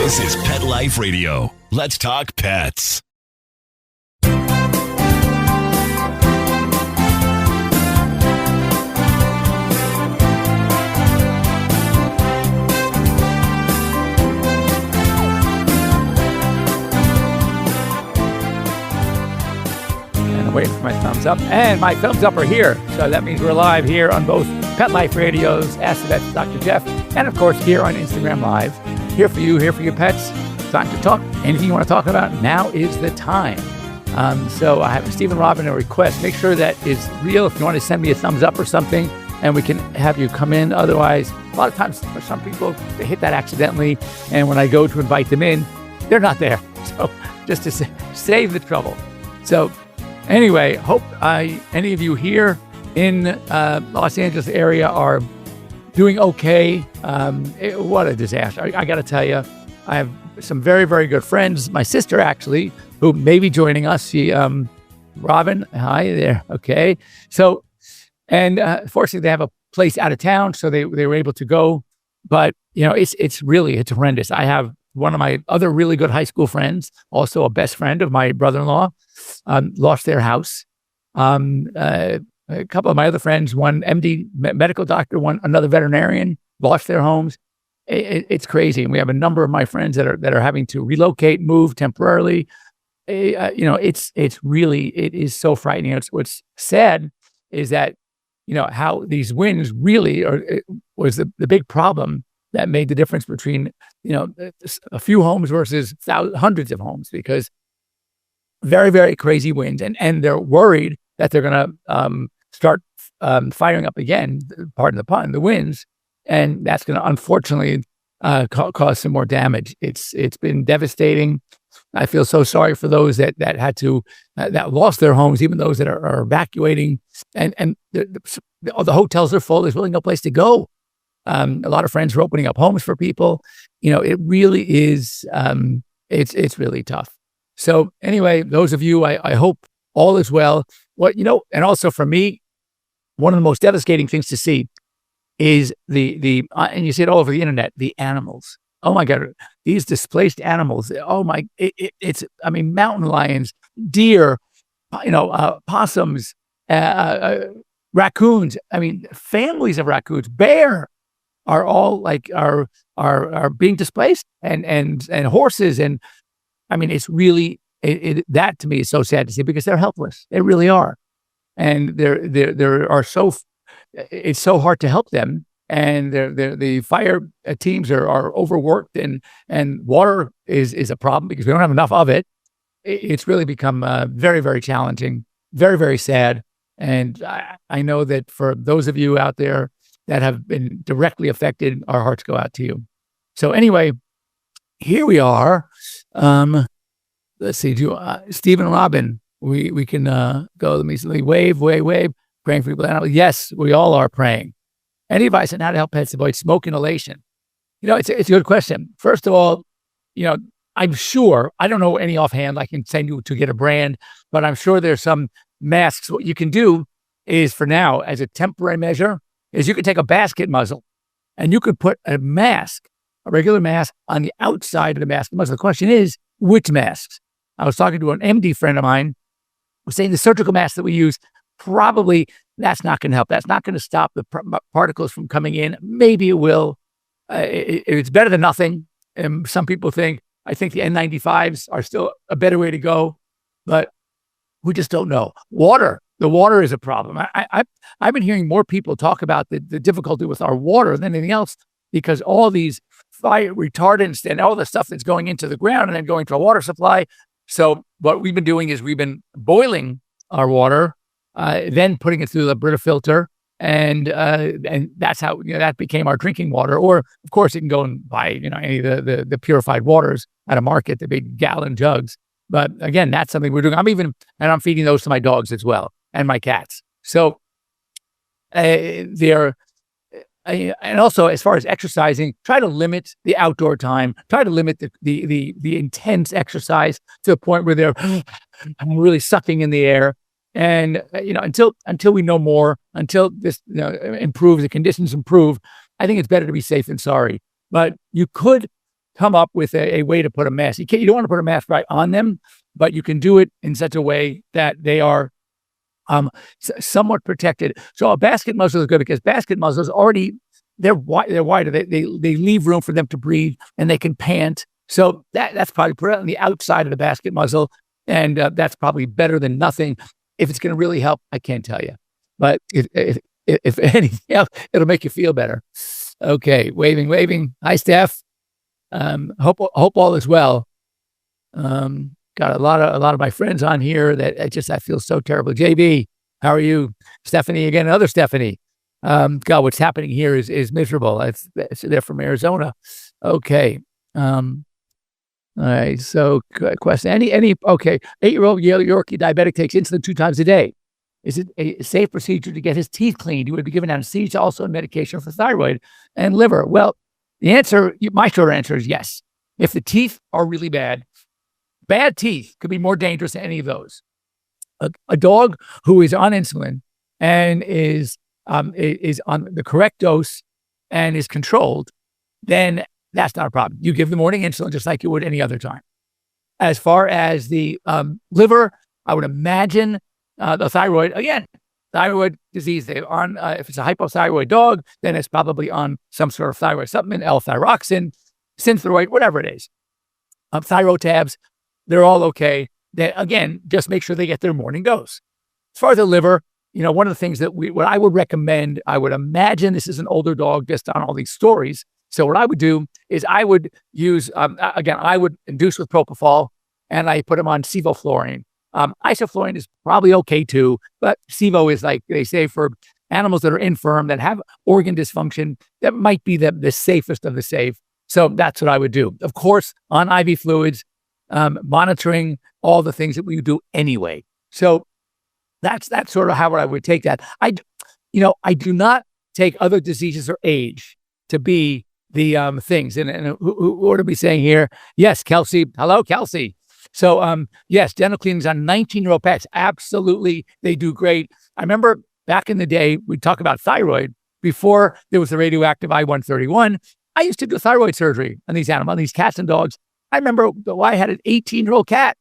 This is Pet Life Radio. Let's talk pets. Waiting for my thumbs up, and my thumbs up are here. So that means we're live here on both Pet Life Radio's Ask the Vet, Dr. Jeff, and of course here on Instagram Live. Here for you, here for your pets. Time to talk. Anything you want to talk about, now is the time. So I have Stephen Robin a request. Make sure that is real. If you want to send me a thumbs up or something, and we can have you come in. Otherwise, a lot of times for some people, they hit that accidentally, and when I go to invite them in, they're not there. So just to save the trouble. So anyway, hope any of you here in Los Angeles area are doing okay. What a disaster. I got to tell you, I have some very, very good friends. My sister, actually, who may be joining us. She, Robin, hi there. Okay. So, and fortunately, they have a place out of town, so they were able to go. But, you know, it's horrendous. I have one of my other really good high school friends, also a best friend of my brother-in-law, lost their house. A couple of my other friends, one MD medical doctor, one another veterinarian, lost their homes. It's crazy, and we have a number of my friends that are having to relocate, move temporarily. It is so frightening. What's sad is that how these winds really was the big problem that made the difference between a few homes versus hundreds of homes, because very, very crazy winds, and they're worried that they're going to start firing up again, pardon the pun, the winds, and that's going to unfortunately cause some more damage. It's been devastating. I feel so sorry for those that had to that lost their homes, even those that are evacuating, and the hotels are full. There's really no place to go. A lot of friends are opening up homes for people. It really is. It's really tough. So anyway, those of you, I hope all is well. And also for me, one of the most devastating things to see is and you see it all over the internet, the animals. Oh my God, these displaced animals. Oh my, mountain lions, deer, possums, raccoons. Families of raccoons, bear are all are being displaced, and horses. And it's really, that to me is so sad to see, because they're helpless. They really are. And it's so hard to help them. And the fire teams are overworked, and water is a problem because we don't have enough of it. It's really become very, very challenging, very, very sad. And I know that for those of you out there that have been directly affected, our hearts go out to you. So anyway, here we are. Let's see, Stephen Robin, we can go. Let me wave, praying for people. Yes, we all are praying. Any advice on how to help pets avoid smoke inhalation? It's a good question. First of all, I'm sure, I don't know any offhand, I can send you to get a brand, but I'm sure there's some masks. What you can do is, for now, as a temporary measure, is you could take a basket muzzle and you could put a regular mask on the outside of the mask muzzle. The question is, which masks? I was talking to an MD friend of mine who was saying the surgical mask that we use, probably that's not going to help. That's not going to stop the particles from coming in. Maybe it will. It's better than nothing. And some people I think the N95s are still a better way to go, but we just don't know. The water is a problem. I've been hearing more people talk about the difficulty with our water than anything else, because all these fire retardants and all the stuff that's going into the ground and then going to a water supply. So what we've been doing is we've been boiling our water, then putting it through the Brita filter, and that's how that became our drinking water. Or of course, you can go and buy any of the purified waters at a market, the big gallon jugs. But again, that's something we're doing. I'm feeding those to my dogs as well, and my cats. So and also, as far as exercising, try to limit the outdoor time. Try to limit the intense exercise to the point where they're really sucking in the air. And until we know more, until this improves, the conditions improve, I think it's better to be safe than sorry. But you could come up with a way to put a mask. You don't want to put a mask right on them, but you can do it in such a way that they are somewhat protected. So a basket muzzle is good because basket muzzles already, they're wider. They leave room for them to breathe and they can pant. So that's probably put it on the outside of the basket muzzle. And that's probably better than nothing. If it's going to really help, I can't tell you. But if anything else, it'll make you feel better. Okay, waving. Hi, Steph. Hope all is well. Got a lot of my friends on here that I feel so terrible. JB, how are you? Stephanie again, another Stephanie. God, what's happening here is miserable. They're from Arizona. Okay. All right. So question, okay. 8-year-old Yorkie diabetic takes insulin 2 times a day. Is it a safe procedure to get his teeth cleaned? He would be given anesthesia, also medication for thyroid and liver. Well, the answer, my short answer is yes. If the teeth are really bad teeth could be more dangerous than any of those. A dog who is on insulin and is on the correct dose and is controlled, then that's not a problem. You give the morning insulin just like you would any other time. As far as the liver, I would imagine the thyroid, again, thyroid disease, they're on, if it's a hypothyroid dog, then it's probably on some sort of thyroid supplement, L-thyroxine, Synthroid, whatever it is. Thyroid tabs, they're all okay. Then again, just make sure they get their morning dose. As far as the liver, one of the things that what I would recommend, I would imagine this is an older dog just on all these stories. So what I would do is I would use, I would induce with propofol and I put them on sevoflurane. Isoflurane is probably okay too, but Sevo is, like they say, for animals that are infirm, that have organ dysfunction, that might be the safest of the safe. So that's what I would do. Of course, on IV fluids, monitoring all the things that we do anyway. So that's sort of how I would take that. I do not take other diseases or age to be the things. And what are we saying here? Yes, Kelsey. Hello, Kelsey. So yes, dental cleanings on 19-year-old pets. Absolutely, they do great. I remember back in the day, we'd talk about thyroid before there was the radioactive I-131. I used to do thyroid surgery on these animals, on these cats and dogs. I remember I had an 18-year-old cat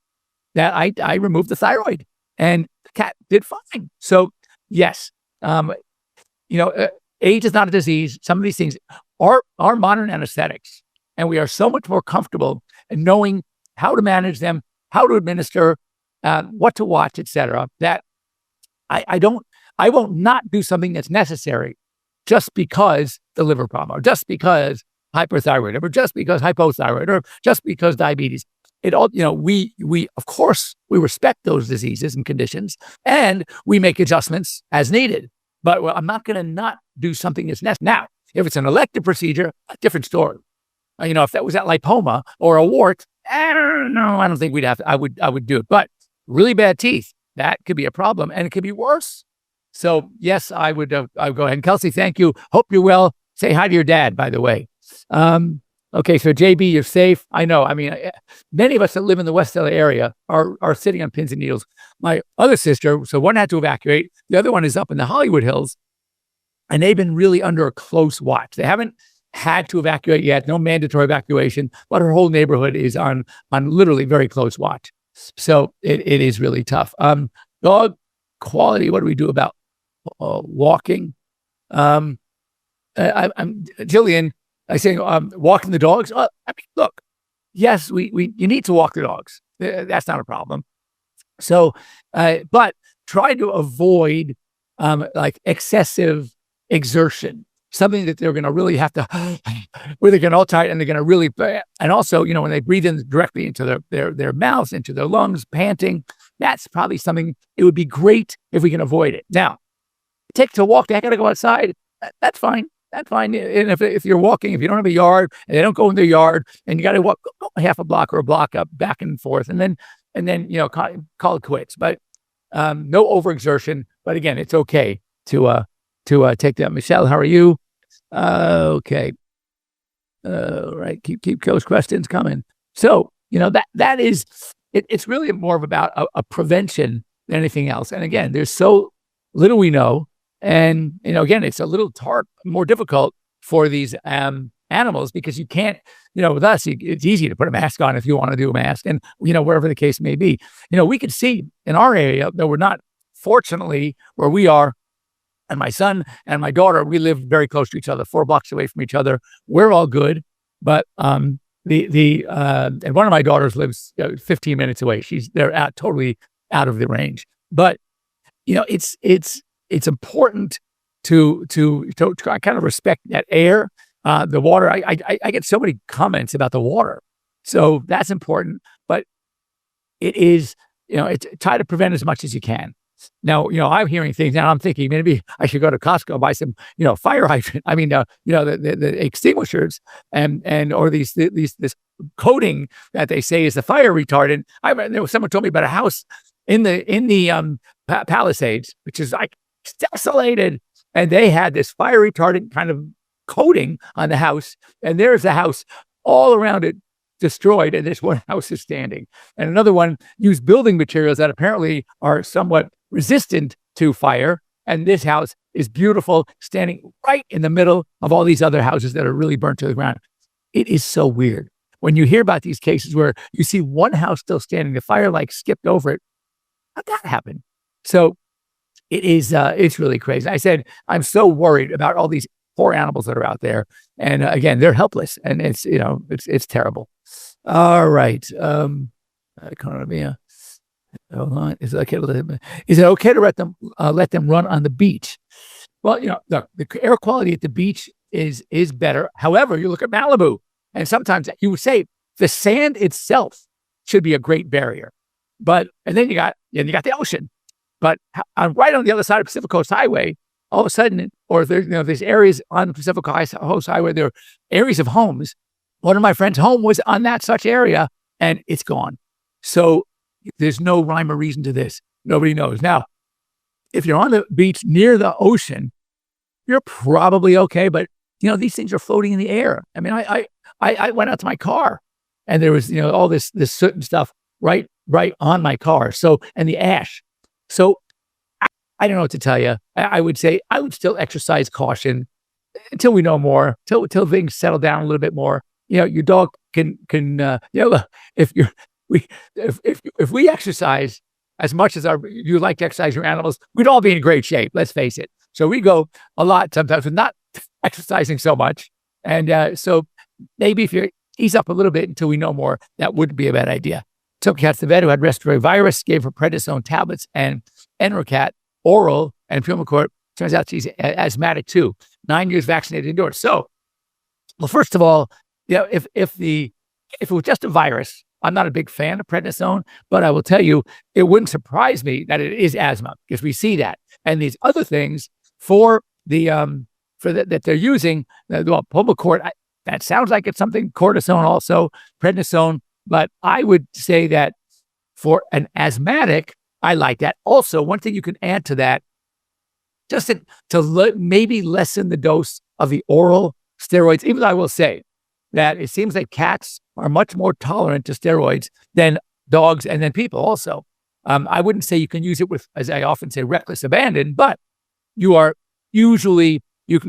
that I removed the thyroid and the cat did fine. So yes, age is not a disease. Some of these things are modern anesthetics, and we are so much more comfortable in knowing how to manage them, how to administer, what to watch, etc. That I won't not do something that's necessary just because the liver problem, or just because hyperthyroid, or just because hypothyroid, or just because diabetes. It all, we of course we respect those diseases and conditions, and we make adjustments as needed. But I'm not going to not do something that's necessary. Now, if it's an elective procedure, a different story. If that was that lipoma or a wart, I don't think we'd have to, I would do it. But really bad teeth, that could be a problem, and it could be worse. So yes, I would go ahead. And Kelsey, thank you. Hope you're well. Say hi to your dad, by the way. Okay, so JB, you're safe. I know. I mean, many of us that live in the West LA area are sitting on pins and needles. My other sister, so one had to evacuate. The other one is up in the Hollywood Hills, and they've been really under a close watch. They haven't had to evacuate yet, no mandatory evacuation, but her whole neighborhood is on literally very close watch. So it is really tough. Dog quality, what do we do about walking? I'm Jillian, I say walking the dogs. Look, yes, you need to walk the dogs. That's not a problem. So, but try to avoid like excessive exertion. Something that they're going to really have to, where they're going to all tight and they're going to really, and also, when they breathe in directly into their mouths, into their lungs, panting, that's probably something, it would be great if we can avoid it. Now, take to walk, they got to go outside. That's fine. That's fine. And if you're walking, if you don't have a yard and they don't go in their yard and you got to walk half a block or a block up back and forth and then, call it quits. But no overexertion. But again, it's okay to take that. Michelle, how are you? Okay. Right. Keep those questions coming. So, that is, it's really more of about a prevention than anything else. And again, there's so little we know. And, again, it's a little more difficult for these animals because you can't, with us, it's easy to put a mask on if you want to do a mask and, wherever the case may be. We could see in our area that we're not, fortunately, where we are, and my son and my daughter, we live very close to each other, 4 blocks away from each other. We're all good. But and one of my daughters lives 15 minutes away. They're totally out of the range. But, it's important to kind of respect that air, the water. I get so many comments about the water. So that's important. But it is, try to prevent as much as you can. Now, I'm hearing things now. I'm thinking maybe I should go to Costco and buy some, fire hydrant. I mean, the extinguishers or this coating that they say is the fire retardant. Someone told me about a house in the Palisades, which is like desolated, and they had this fire retardant kind of coating on the house, and there's the house all around it destroyed, and this one house is standing. And another one used building materials that apparently are somewhat resistant to fire, and this house is beautiful, standing right in the middle of all these other houses that are really burnt to the ground. It is so weird when you hear about these cases where you see one house still standing, the fire skipped over it. How'd that happen? So it is, it's really crazy. I said, I'm so worried about all these poor animals that are out there. And again, they're helpless, and it's terrible. All right. Hold on. Is it okay to let them run on the beach? Well, look, the air quality at the beach is better. However, you look at Malibu, and sometimes you would say the sand itself should be a great barrier. And then you got the ocean. But right on the other side of Pacific Coast Highway, all of a sudden, or there's areas on the Pacific Coast Highway, there are areas of homes. One of my friends' home was on that such area, and it's gone. So there's no rhyme or reason to this. Nobody knows. Now, if you're on the beach near the ocean, you're probably okay. But, these things are floating in the air. I mean, I went out to my car, and there was, all this soot and stuff right on my car. So, and the ash. So I don't know what to tell you. I would say I would still exercise caution until we know more, till things settle down a little bit more. Your dog can if we exercise as much as you like to exercise your animals, we'd all be in great shape. Let's face it. So we go a lot sometimes with not exercising so much. And so maybe if you ease up a little bit until we know more, that wouldn't be a bad idea. Took cat to the vet who had respiratory virus, gave her prednisone tablets and Enrocat oral and Pulmicort. Turns out she's asthmatic too. 9 years vaccinated indoors. So, well, first of all, if it was just a virus, I'm not a big fan of prednisone, but I will tell you, it wouldn't surprise me that it is asthma because we see that. And these other things that they're using, Pulmicort, that sounds like it's something, cortisone also, prednisone, but I would say that for an asthmatic, I like that. Also, one thing you can add to that, just to maybe lessen the dose of the oral steroids, even though I will say that it seems like cats are much more tolerant to steroids than dogs and then people also. I wouldn't say you can use it with, as I often say, reckless abandon, but you are usually, you're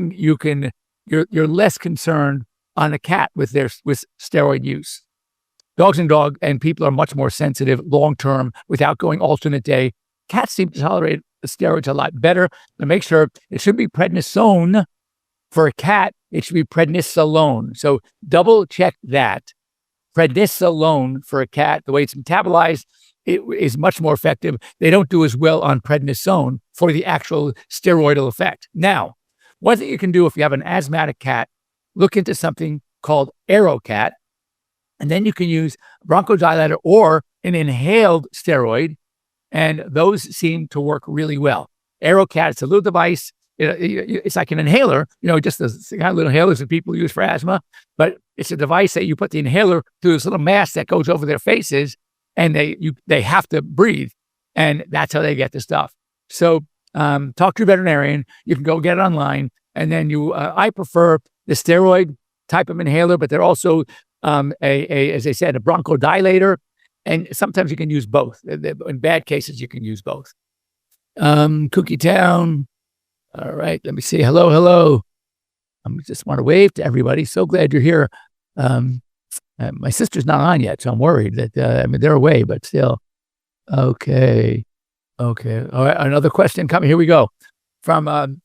less concerned on a cat with steroid use. Dogs and people are much more sensitive long-term without going alternate day. Cats seem to tolerate the steroids a lot better. To make sure it should be prednisone for a cat, it should be prednisolone. So double check that. Prednisolone for a cat, the way it's metabolized, it is much more effective. They don't do as well on prednisone for the actual steroidal effect. Now, one thing you can do if you have an asthmatic cat, look into something called Aerocat, and then you can use bronchodilator or an inhaled steroid, and those seem to work really well. Aerocat, it's a little device. It's like an inhaler, just the kind of little inhalers that people use for asthma, but it's a device that you put the inhaler through this little mask that goes over their faces, and they have to breathe, and that's how they get the stuff. So talk to your veterinarian. You can go get it online, and then I prefer the steroid type of inhaler, but they're also as I said, a bronchodilator, and sometimes you can use both. In bad cases, you can use both. Cookie Town. All right, let me see. Hello. just want to wave to everybody. So glad you're here. My sister's not on yet, so I'm worried that, they're away, but still. Okay. All right, another question coming. Here we go. From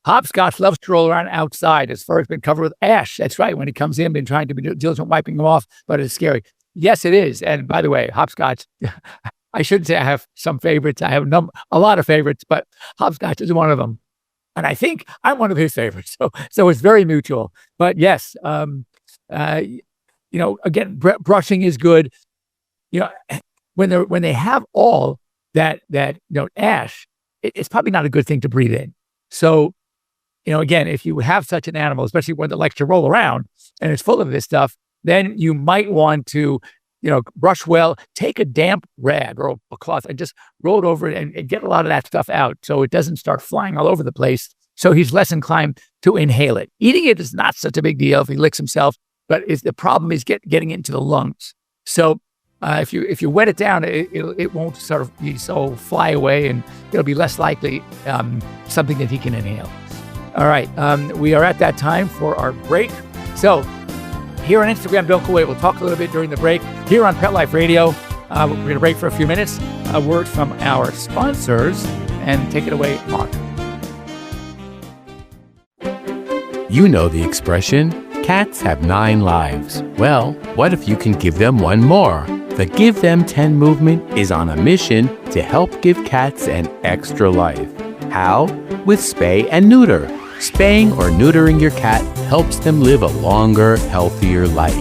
Hopscotch loves to roll around outside. His fur has been covered with ash. That's right. When he comes in, been trying to be diligent wiping him off, but it's scary. Yes, it is. And by the way, Hopscotch, I shouldn't say I have some favorites. I have a lot of favorites, but Hopscotch is one of them. And I think I'm one of his favorites. So it's very mutual. But yes, again, brushing is good. When they have all that ash, it's probably not a good thing to breathe in. So, again, if you have such an animal, especially one that likes to roll around and it's full of this stuff, then you might want to, brush well, take a damp rag or a cloth and just roll it over it and get a lot of that stuff out so it doesn't start flying all over the place. So he's less inclined to inhale it. Eating it is not such a big deal if he licks himself, but the problem is getting into the lungs. So if you wet it down, it won't sort of be so fly away, and it'll be less likely something that he can inhale. All right, we are at that time for our break. So here on Instagram, don't go away. We'll talk a little bit during the break. Here on Pet Life Radio, we're going to break for a few minutes. A word from our sponsors, and take it away, Mark. You know the expression, cats have 9 lives. Well, what if you can give them one more? The Give Them 10 movement is on a mission to help give cats an extra life. How? With spay and neuter. Spaying or neutering your cat helps them live a longer, healthier life.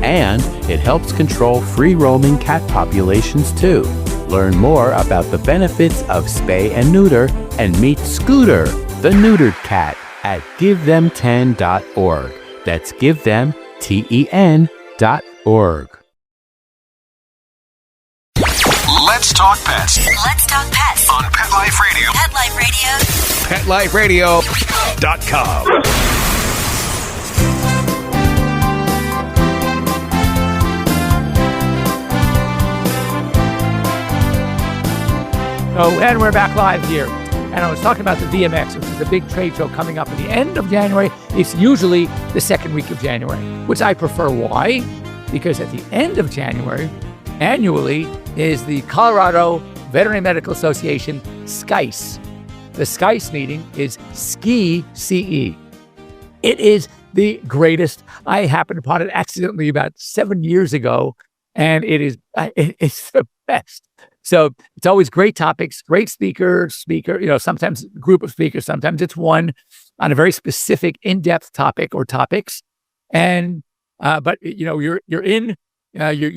And it helps control free-roaming cat populations too. Learn more about the benefits of spay and neuter and meet Scooter, the neutered cat, at GiveThem10.org. That's GiveThem10.org. Let's talk pets. Let's talk pets On Pet Life Radio. Pet Life Radio. PetLifeRadio.com. And we're back live here. And I was talking about the VMX, which is a big trade show coming up at the end of January. It's usually the second week of January, which I prefer. Why? Because at the end of January, annually, is the Colorado Veterinary Medical Association SCICE. The SCICE meeting is Ski CE. It is the greatest. I happened upon it accidentally about 7 years ago, and it's the best. So it's always great topics, great speaker, sometimes a group of speakers, sometimes it's one on a very specific in-depth topic or topics. And, but you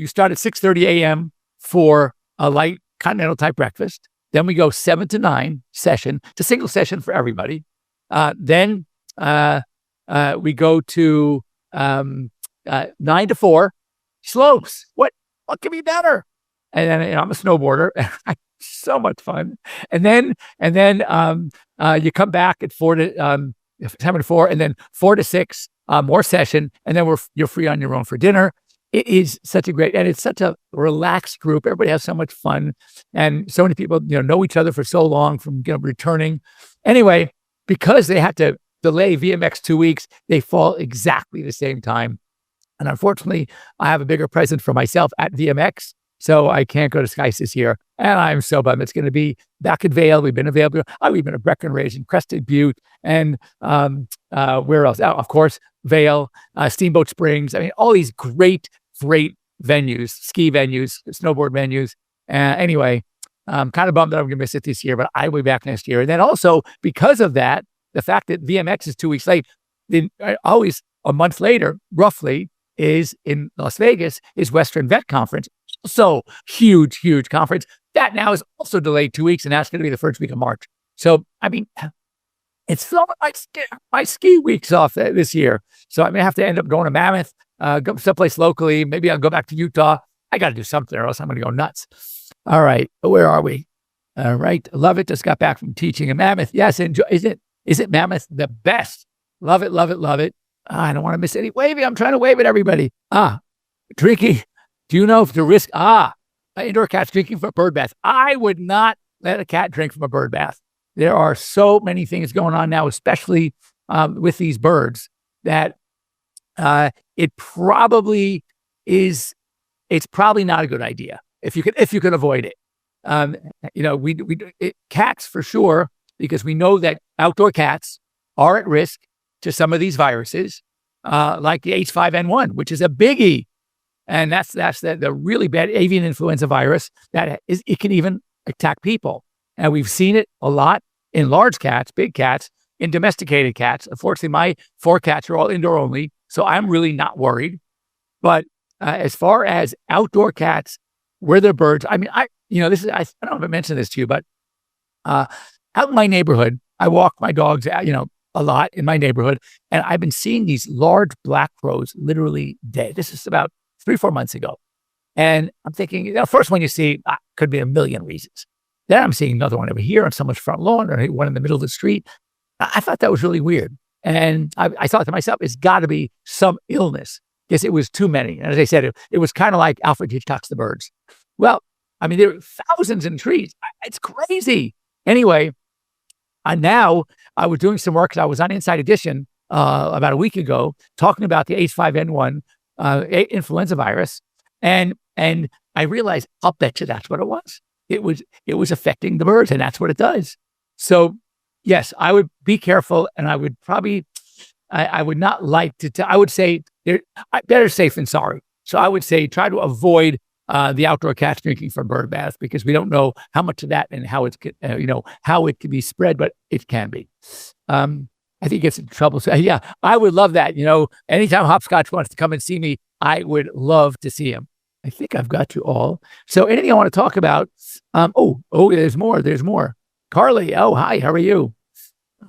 start at 6:30 a.m. for a light continental type breakfast. Then we go 7 to 9 session. It's a single session for everybody. Then we go to 9 to 4 slopes. What can be better? And then I'm a snowboarder. So much fun. And then you come back at 7 to 4, and then 4 to 6 more session, and then you're free on your own for dinner. It is such a great, and it's such a relaxed group. Everybody has so much fun, and so many people know each other for so long from returning. Anyway, because they had to delay VMX 2 weeks, they fall exactly the same time. And unfortunately, I have a bigger present for myself at VMX. So I can't go to SCICE this year. And I'm so bummed. It's going to be back at Vail. We've been at Vail. We've been at Breckenridge and Crested Butte. And where else? Oh, of course, Vail, Steamboat Springs. I mean, all these great venues, ski venues, snowboard venues. Anyway, I'm kind of bummed that I'm going to miss it this year, but I will be back next year. And then also, because of that, the fact that VMX is 2 weeks late, then always a month later, roughly, is in Las Vegas, is Western Vet Conference. So huge conference. That now is also delayed 2 weeks, and that's going to be the first week of March. So, I mean, it's so my ski weeks off this year. So I'm going to have to end up going to Mammoth, go someplace locally. Maybe I'll go back to Utah. I got to do something or else I'm going to go nuts. All right. Where are we? All right. Love it. Just got back from teaching in Mammoth. Yes. Enjoy. Is it Mammoth the best? Love it. I don't want to miss any waving. I'm trying to wave at everybody. Drinking. Do you know if the risk, indoor cats drinking from a bird bath? I would not let a cat drink from a bird bath. There are so many things going on now, especially with these birds. that it probably is. It's probably not a good idea if you can avoid it. Cats for sure, because we know that outdoor cats are at risk to some of these viruses, like the H5N1, which is a biggie. And that's the really bad avian influenza virus it can even attack people. And we've seen it a lot in large cats, big cats, in domesticated cats. Unfortunately, my 4 cats are all indoor only, so I'm really not worried. But as far as outdoor cats, where they're birds, I mean, I don't know if I mentioned this to you, but out in my neighborhood, I walk my dogs out, a lot in my neighborhood, and I've been seeing these large black crows literally dead. This is about 3-4 months ago. And I'm thinking, first one you see could be a million reasons. Then I'm seeing another one over here on someone's front lawn or one in the middle of the street. I thought that was really weird. And I thought to myself, it's got to be some illness because it was too many. And as I said, it was kind of like Alfred Hitchcock's The Birds. Well, I mean, there were thousands in trees. It's crazy. Anyway, now I was doing some work because I was on Inside Edition about a week ago talking about the H5N1 influenza virus. And I realized, I'll bet you that's what it was. It was affecting the birds, and that's what it does. So yes, I would be careful, and I would probably, I would not like to, I would say, better safe than sorry. So I would say try to avoid the outdoor cats drinking from bird baths, because we don't know how much of that and how it's, how it can be spread, but it can be. I think it gets in trouble. So yeah, I would love that. Anytime Hopscotch wants to come and see me, I would love to see him. I think I've got you all. So anything I want to talk about? There's more. Carly, hi, how are you?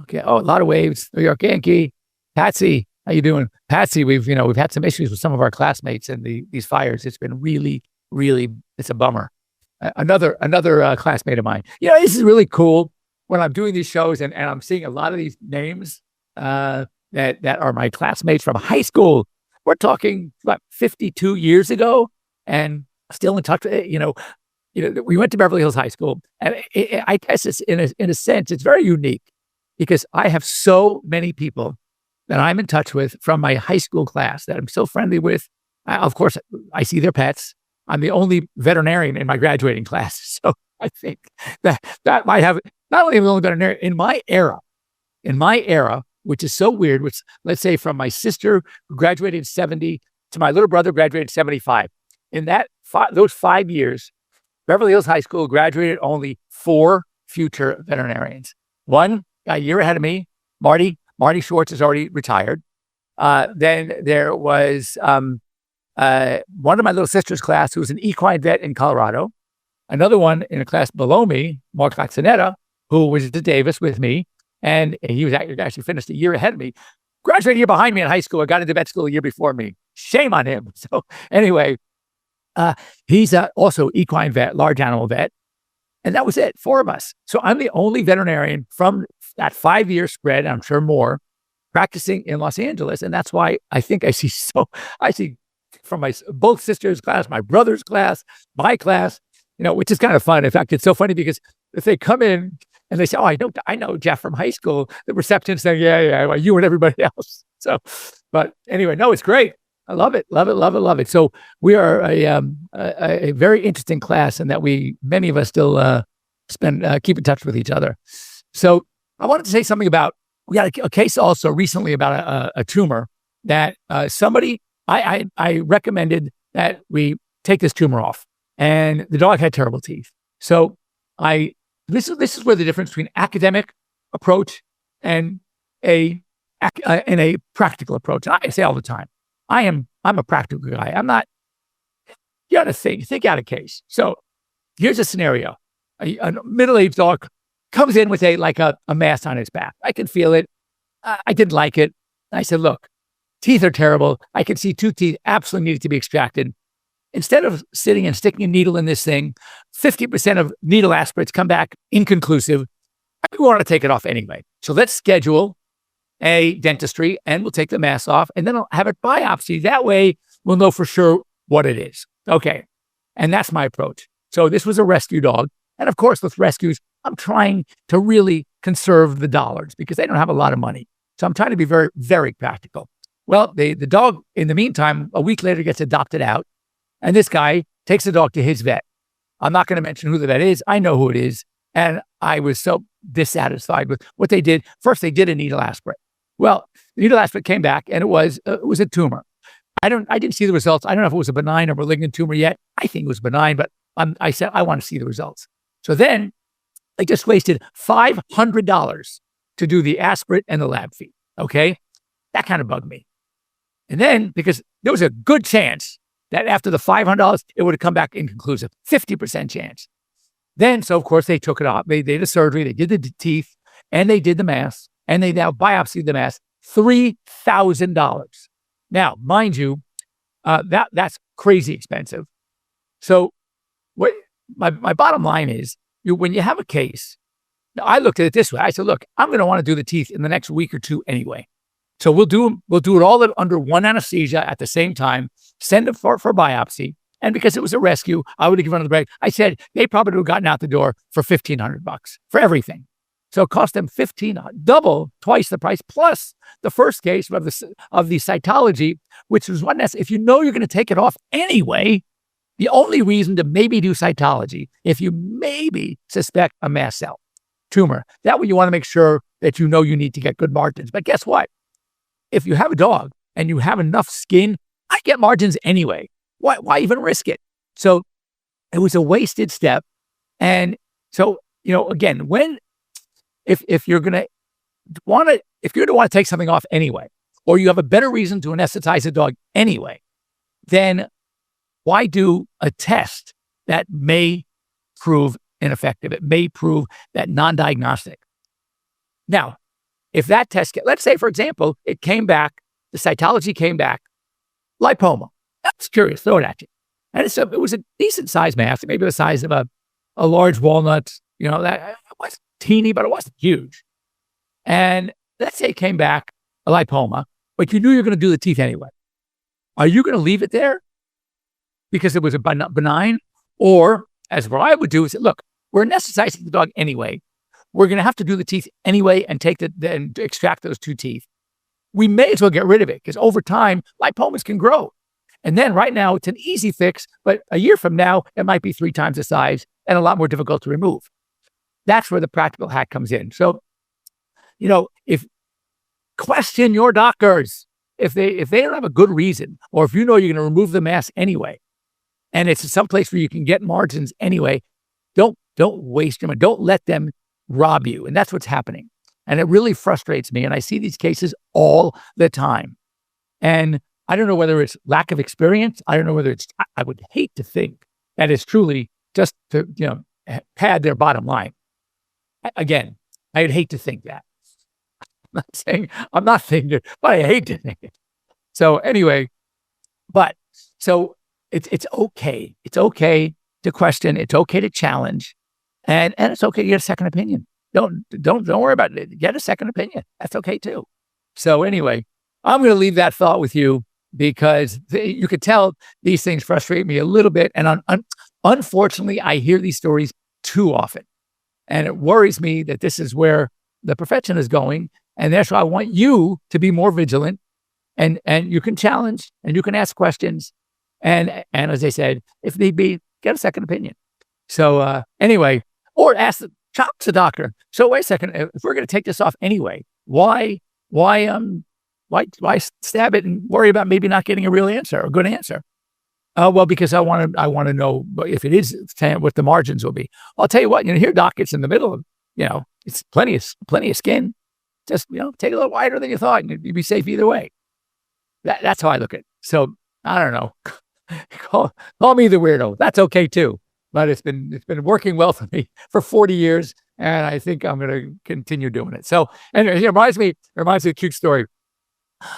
Okay, a lot of waves. New York Yankee. Patsy, how you doing? Patsy, we've had some issues with some of our classmates and these fires. It's been really, really, it's a bummer. Another classmate of mine. This is really cool when I'm doing these shows and I'm seeing a lot of these names that are my classmates from high school. We're talking about 52 years ago and still in touch. We went to Beverly Hills High School, and I guess it's in a sense, it's very unique because I have so many people that I'm in touch with from my high school class that I'm so friendly with. Of course, I see their pets. I'm the only veterinarian in my graduating class. So I think that might have, not only am I the only veterinarian in my era, which is so weird, which let's say from my sister who graduated in 70 to my little brother graduated in 75. In those 5 years, Beverly Hills High School graduated only 4 future veterinarians. One a year ahead of me, Marty Schwartz is already retired. Then there was one of my little sister's class who was an equine vet in Colorado. Another one in a class below me, Mark Laxanetta, who was at Davis with me. And he was actually finished a year ahead of me. Graduated a year behind me in high school. I got into vet school a year before me. Shame on him. So anyway, he's also equine vet, large animal vet. And that was it, 4 of us. So I'm the only veterinarian from that 5-year spread, I'm sure more, practicing in Los Angeles. And that's why I think I see from my both sisters' class, my brother's class, my class, which is kind of fun. In fact, it's so funny because if they come in and they say, "Oh, I know Jeff from high school," the receptionist saying, "Yeah, well, you and everybody else." So, but anyway, no, it's great. I love it, love it, love it, love it. So we are a very interesting class, and that many of us still keep in touch with each other. So I wanted to say something about, we had a case also recently about a tumor that I recommended that we take this tumor off, and the dog had terrible teeth. So this is where the difference between academic approach and a practical approach. And I say all the time, I'm a practical guy. I'm not. You got to think out a case. So here's a scenario: a middle-aged dog comes in with a mass on his back. I can feel it. I didn't like it. I said, "Look, teeth are terrible. I can see 2 teeth absolutely needed to be extracted. Instead of sitting and sticking a needle in this thing, 50% of needle aspirates come back inconclusive. We want to take it off anyway. So let's schedule a dentistry and we'll take the mass off, and then I'll have it biopsy. That way we'll know for sure what it is." Okay. And that's my approach. So this was a rescue dog. And of course, with rescues, I'm trying to really conserve the dollars because they don't have a lot of money. So I'm trying to be very, very practical. Well, the dog, in the meantime, a week later gets adopted out. And this guy takes the dog to his vet. I'm not going to mention who the vet is. I know who it is. And I was so dissatisfied with what they did. First, they did a needle aspirate. Well, the needle aspirate came back and it was a tumor. I didn't see the results. I don't know if it was a benign or malignant tumor yet. I think it was benign, but I said, I want to see the results. So then they just wasted $500 to do the aspirate and the lab fee. Okay. That kind of bugged me. And then, because there was a good chance that after the $500, it would have come back inconclusive, 50% chance. Then, so of course, they took it off. They did a surgery, they did the teeth, and they did the mass, and they now biopsied the mass, $3,000. Now, mind you, that's crazy expensive. So what my bottom line is, when you have a case, I looked at it this way. I said, look, I'm going to want to do the teeth in the next week or two anyway. So we'll do it all under one anesthesia at the same time, send it for biopsy. And because it was a rescue, I would have given them the break. I said they probably would have gotten out the door for $1,500 for everything. So it cost them twice the price, plus the first case of the cytology, which was one that's, if you know you're going to take it off anyway, the only reason to maybe do cytology, if you maybe suspect a mast cell tumor, that way you want to make sure that you know you need to get good margins. But guess what? If you have a dog and you have enough skin, I get margins anyway. Why even risk it? So it was a wasted step. And so, again, if you're going to want to take something off anyway, or you have a better reason to anesthetize a dog anyway, then why do a test that may prove ineffective? It may prove that non-diagnostic. Now, if that test, let's say, for example, it came back, the cytology came back, lipoma. That's curious, throw it at you. And it was a decent sized mass, maybe the size of a large walnut, that was teeny, but it wasn't huge. And let's say it came back a lipoma, but you knew you were going to do the teeth anyway. Are you going to leave it there because it was a benign? Or, as what I would do is say, look, we're anesthetizing the dog anyway. We're going to have to do the teeth anyway and and extract those 2 teeth. We may as well get rid of it because over time, lipomas can grow. And then right now, it's an easy fix, but a year from now, it might be 3 times the size and a lot more difficult to remove. That's where the practical hack comes in. So, if question your doctors, if they don't have a good reason, or if you know you're going to remove the mass anyway, and it's someplace where you can get margins anyway, don't waste them and don't let them rob you. And that's what's happening. And it really frustrates me. And I see these cases all the time. And I don't know whether it's lack of experience. I don't know whether I would hate to think that it's truly just to, pad their bottom line. Again, I would hate to think that. I'm not saying it, but I hate to think it. So anyway, so it's okay. It's okay to question. It's okay to challenge. And it's okay to get a second opinion. Don't worry about it. Get a second opinion. That's okay too. So anyway, I'm going to leave that thought with you because you could tell these things frustrate me a little bit. And unfortunately, I hear these stories too often. And it worries me that this is where the profession is going. And that's why I want you to be more vigilant. And you can challenge and you can ask questions. And as I said, if need be, get a second opinion. So anyway, or ask the doctor. So wait a second, if we're going to take this off anyway, why stab it and worry about maybe not getting a real answer or a good answer? Well, because I want to know if it is what the margins will be. I'll tell you what, here, doc, it's in the middle of, it's plenty of skin. Just, take a little wider than you thought and you'd be safe either way. That's how I look at it. So I don't know. Call me the weirdo. That's okay too. But it's been working well for me for 40 years, and I think I'm going to continue doing it. So, and it reminds me of a cute story.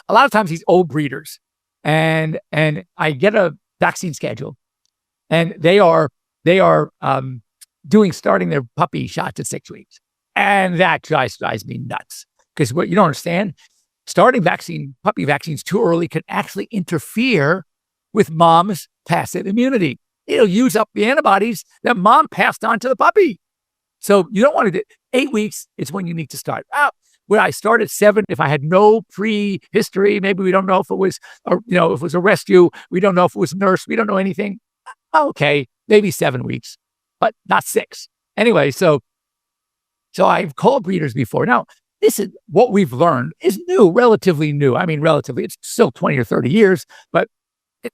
A lot of times these old breeders, and I get a vaccine schedule, and they are starting their puppy shots at 6 weeks, and that drives me nuts because what you don't understand, starting puppy vaccines too early can actually interfere with mom's passive immunity. It'll use up the antibodies that mom passed on to the puppy. So you don't want to do 8 weeks is when you need to start. where I start at 7, if I had no pre-history, maybe we don't know if it was, if it was a rescue, we don't know if it was a nurse, we don't know anything. Okay, maybe 7 weeks, but not 6. Anyway, so I've called breeders before. Now, this is what we've learned is new, relatively new. I mean, relatively, it's still 20 or 30 years, but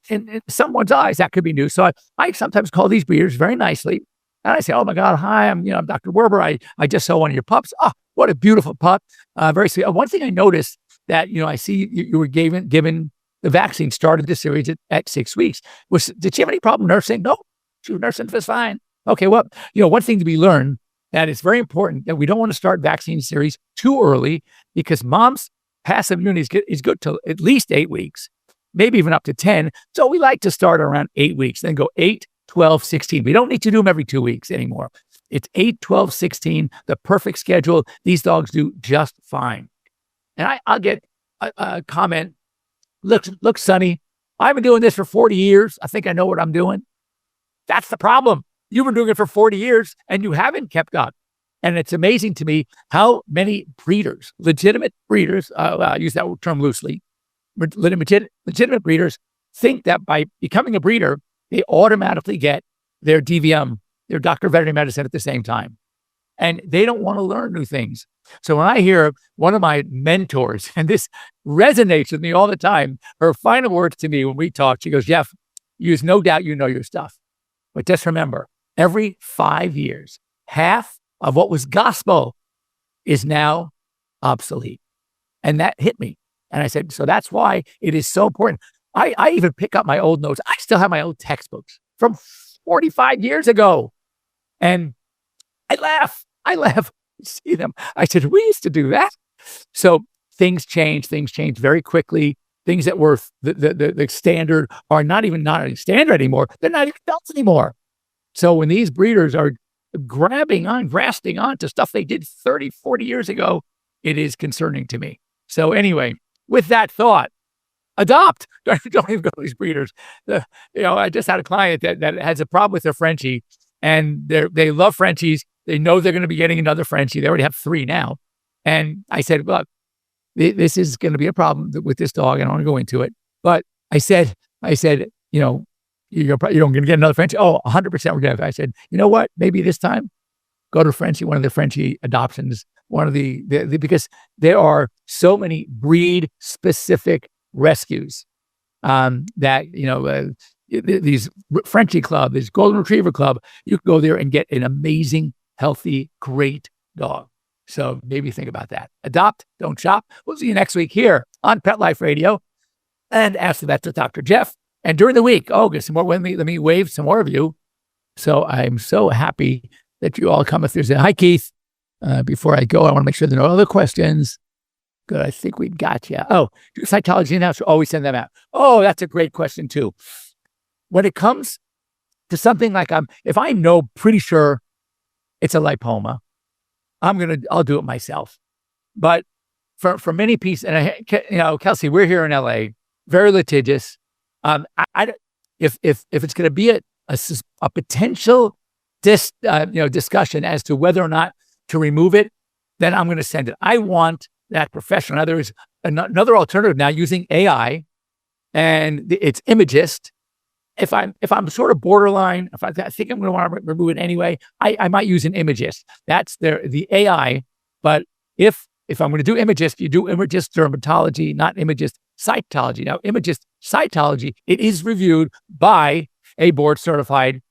in someone's eyes, that could be new. So I sometimes call these breeders very nicely. And I say, oh my God, hi, I'm Dr. Werber. I just saw one of your pups. Oh, what a beautiful pup. Very sweet. One thing I noticed that, I see you were given the vaccine, started this series at 6 weeks. Did she have any problem nursing? No, she was nursing just fine. Okay, well, one thing to be learned that it's very important that we don't want to start vaccine series too early because mom's passive immunity is good till at least 8 weeks, maybe even up to 10. So we like to start around 8 weeks, then go 8, 12, 16. We don't need to do them every 2 weeks anymore. It's 8, 12, 16, the perfect schedule. These dogs do just fine. And I'll get a comment, look, Sonny, I've been doing this for 40 years. I think I know what I'm doing. That's the problem. You've been doing it for 40 years and you haven't kept up. And it's amazing to me how many breeders, legitimate breeders, I use that term loosely, legitimate breeders think that by becoming a breeder, they automatically get their DVM, their doctor of veterinary medicine at the same time. And they don't want to learn new things. So when I hear one of my mentors, and this resonates with me all the time, her final words to me when we talk, she goes, Jeff, there's no doubt you know your stuff. But just remember, every 5 years, half of what was gospel is now obsolete. And that hit me. And I said, so that's why it is so important. I even pick up my old notes. I still have my old textbooks from 45 years ago. And I laugh. See them. I said, we used to do that. So things change very quickly. Things that were the standard are not even standard anymore. They're not even belts anymore. So when these breeders are grasping on to stuff they did 30, 40 years ago, it is concerning to me. So anyway, with that thought, adopt. Don't even go to these breeders. I just had a client that has a problem with their Frenchie, and they love Frenchies. They know they're going to be getting another Frenchie. They already have 3 now. And I said, look, this is going to be a problem with this dog. I don't want to go into it. But I said, you're going to get another Frenchie. Oh, 100% we're going to. I said, you know what? Maybe this time, go to Frenchie, one of the Frenchie adoptions, one of the because there are so many breed-specific rescues that, these Frenchie Club, this Golden Retriever Club, you can go there and get an amazing, healthy, great dog. So maybe think about that. Adopt, don't shop. We'll see you next week here on Pet Life Radio and Ask the Vet with Dr. Jeff. And during the week, get some more. Let me wave some more of you. So I'm so happy that you all come with Thursday. Hi, Keith. Before I go, I want to make sure there are no other questions. Good. I think we got you. Oh, do cytology announcers always send them out? Oh, that's a great question too. When it comes to something like if I know pretty sure it's a lipoma, I'll do it myself. But for many pieces, and Kelsey, we're here in LA, very litigious. If it's going to be a potential discussion as to whether or not to remove it, then I'm going to send it. I want that professional. Now there is another alternative now using AI, and it's Imagist. If I'm sort of borderline, if I think I'm going to want to remove it anyway, I might use an Imagist. That's the AI. But if I'm going to do Imagist, you do Imagist dermatology, not Imagist cytology. Now, Imagist cytology, it is reviewed by a board certified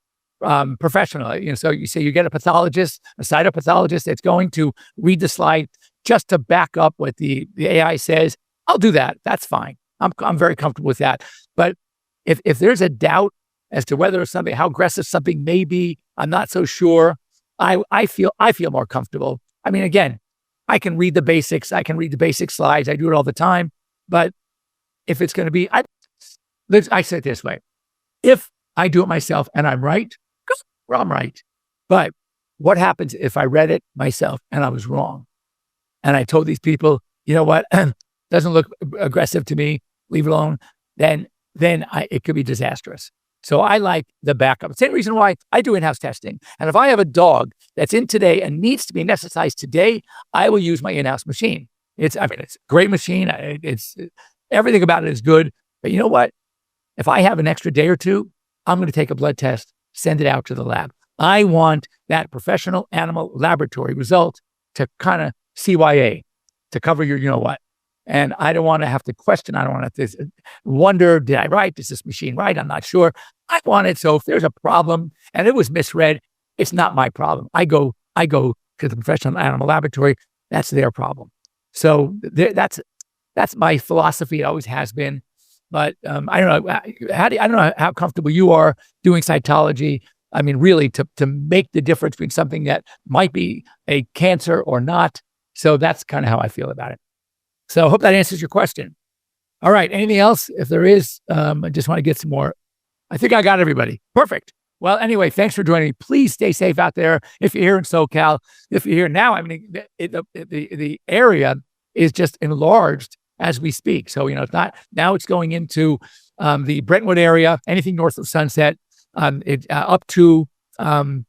professional. So you say you get a pathologist, a cytopathologist that's going to read the slide just to back up what the AI says. I'll do that. That's fine. I'm very comfortable with that. But if there's a doubt as to whether something, how aggressive something may be, I'm not so sure. I feel more comfortable. I mean, again, I can read the basics. I can read the basic slides. I do it all the time. But if it's going to be, I say it this way: if I do it myself and I'm right, well, I'm right. But what happens if I read it myself and I was wrong? And I told these people, you know what, doesn't look aggressive to me, leave it alone. Then it could be disastrous. So I like the backup. Same reason why I do in-house testing. And if I have a dog that's in today and needs to be anesthetized today, I will use my in-house machine. It's a great machine. It's everything about it is good. But you know what? If I have an extra day or two, I'm going to take a blood test, send it out to the lab. I want that professional animal laboratory result to kind of CYA, to cover your you know what. And I don't want to have to question. I don't want to have to wonder, did I write? Is this machine right? I'm not sure. I want it. So if there's a problem and it was misread, it's not my problem. I go to the professional animal laboratory. That's their problem. So that's my philosophy. It always has been. But I don't know. I don't know how comfortable you are doing cytology. I mean, really, to make the difference between something that might be a cancer or not. So that's kind of how I feel about it. So I hope that answers your question. All right. Anything else? If there is, I just want to get some more. I think I got everybody. Perfect. Well, anyway, thanks for joining me. Please stay safe out there. If you're here in SoCal, if you're here now, I mean, the area is just enlarged as we speak. So, it's not, now it's going into the Brentwood area, anything north of Sunset, up to, I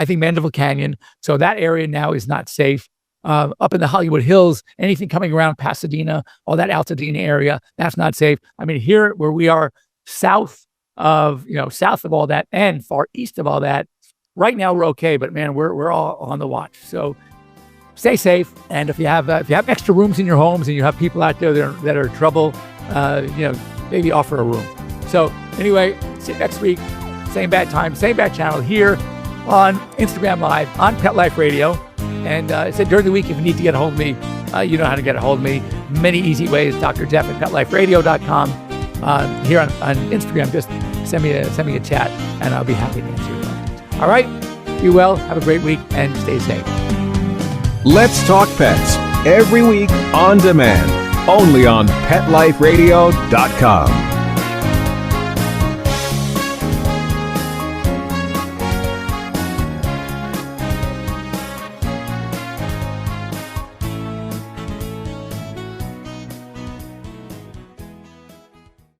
think Mandeville Canyon. So that area now is not safe. Up in the Hollywood Hills, anything coming around Pasadena, all that Altadena area, that's not safe. I mean, here where we are south of all that and far east of all that, right now we're okay, but man, we're all on the watch. So stay safe. And if you have extra rooms in your homes and you have people out there that are in trouble, maybe offer a room. So anyway, see you next week. Same bad time, same bad channel here on Instagram Live on Pet Life Radio. And I said during the week, if you need to get a hold of me, you know how to get a hold of me. Many easy ways. Dr. Jeff at PetLifeRadio.com. Here on Instagram, just send me a chat, and I'll be happy to answer your questions. All right, be well. Have a great week, and stay safe. Let's Talk Pets every week on demand, only on PetLifeRadio.com.